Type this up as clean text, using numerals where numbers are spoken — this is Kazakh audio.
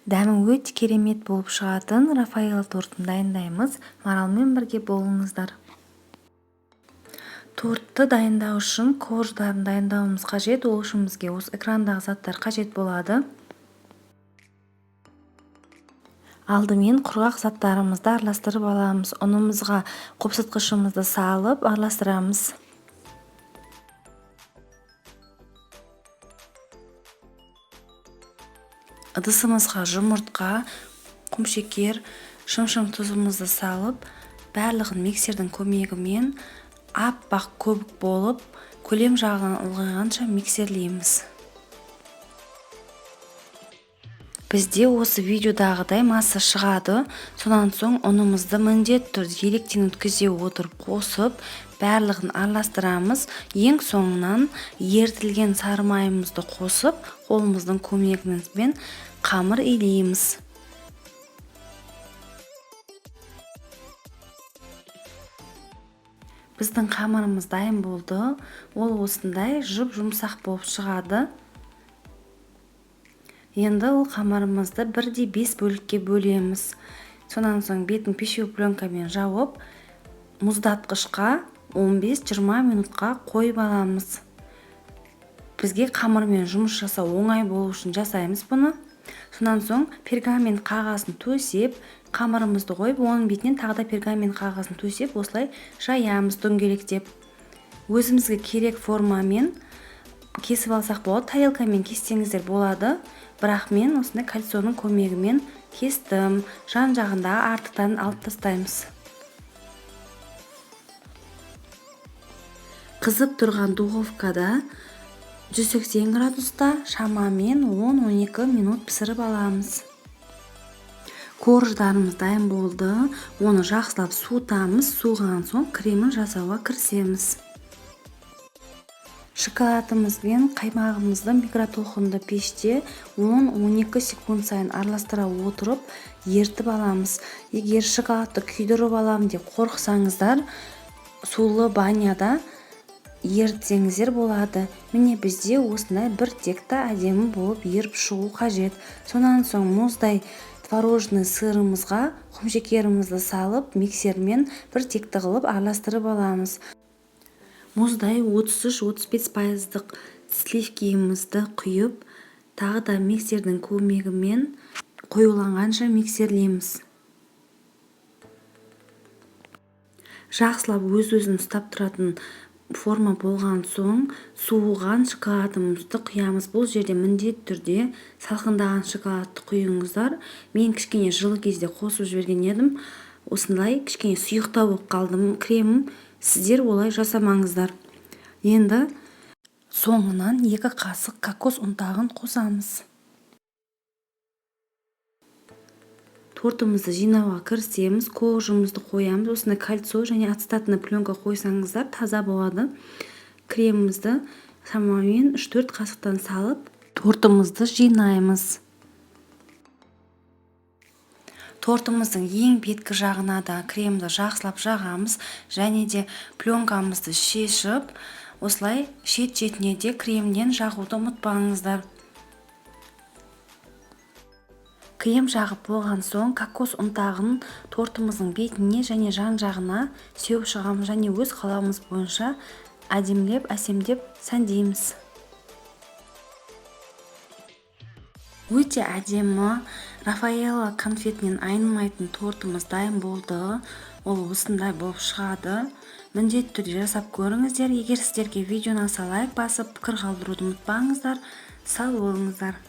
Дәмі өте керемет болып шығатын Рафаэлло тортын дайындаймыз. Маралмен бірге болыңыздар. Тортты дайындау үшін қуыршақтарын дайындауымыз қажет. Ол үшін бізге осы экрандағы заттар қажет болады. Алдымен құрғақ заттарымызды араластырып аламыз. Ұнымызға қопсытқышымызды салып араластырамыз. Ыдысымызға жұмыртқа, құмшекер, шым-шым тұзымызды салып, барлығын миксердің көмегімен аппақ көбік болып, көлем жағынан ұлғайғанша миксерлейміз. Бізде осы видеодағыдай масса шығады. Сонан соң ұнымызды міндетті түрде електен өткізе отырып қосып, барлығын араластырамыз. Ең соңынан ерітілген сары майымызды қосып, қолымыздың көмегімізбен қамыр илейміз. Біздің қамырымыз дайын болды. Ол осындай жұп-жұмсақ болып шығады. Енді ол қамырымызды 1/5 бөлікке бөлеміз. Сонан соң бетін пищевой пленкамен жауып, мұздатқышқа 15-20 минутқа қойып аламыз. Бізге қамырмен жұмыс жасау оңай болу үшін жасаймыз бұны. Сонан соң пергамент қағазын төсеп, қамырымызды қойып, оның бетінен тағы да пергамент қағазын төсеп, осылай жаямыз дөңгелектеп. Өзімізге керек формамен кесіп алсақ болады, тарелкамен кессеңіздер болады. Бірақ мен осындай кольцоның көмегімен кестім. Жан-жағындағы артықтан алып тастаймыз. Қызып тұрған духовкада 180 градуста шамамен 10-12 минут пісіріп аламыз. Қуыршақтарымыз дайын болды. Оны жақсылап суытамыз. Суыған соң кремін жасауға кірісеміз. Шоколадымыз бен қаймағымызды микротолқынды пеште 10-12 секунд сайын араластыра отырып ертіп аламыз. Егер шоколадты күйдіріп алам деп қорықсаңыздар, сулы баняда ертсеңіздер болады. Міне бізде осындай бір текті әдемі болып еріп шығу қажет. Сонан соң мұздай творожный сырымызға құмшекерімізді салып, миксермен бір текті қылып араластырып аламыз. Мұздай 33-35% сливкемізді құйып, тағы да миксердің көмегімен қоюланғанша миксерлейміз. Жақсылап өз-өзін ұстап тұратын форма болған соң, суыған шоколадымызды құямыз. Бұл жерде міндетті түрде салқындаған шоколадты құйыңыздар. Мен кішкене жылы кезде қосып жіберген едім. Осындай кішкене сұйықтау болып қалдым кремім. Сіздер олай жасамаңыздар. Енді соңынан 2 қасық кокос ұнтағын қосамыз. Тортымызды жинауға кірісеміз, қожымызды қоямыз. Осындай кольцо және ацетатный пленка қойсаңыздар таза болады. Кремімізді шамамен 3-4 қасықтан салып, тортымызды жинаймыз. Тортымыздың ең беткі жағына да кремді жақсылап жағамыз, және де пленкамызды шешіп, осылай шет-шетіне де кремден жағуды ұмытпаңыздар. Крем жағып болған соң, кокос ұнтағын тортымыздың бетіне және жан-жағына сеуіп шығамыз, және өз қалауымыз бойынша әдемілеп, әсемдеп сәндейміз. Өте әдемі Рафаэлло конфетінен айнымайтын тортымыз дайын болды. Ол осындай болып шығады. Міндетті түрде жасап көріңіздер. Егер сіздерге видеоны лайк басып, пікір қалдыруды ұмытпаңыздар. Сау болыңыздар.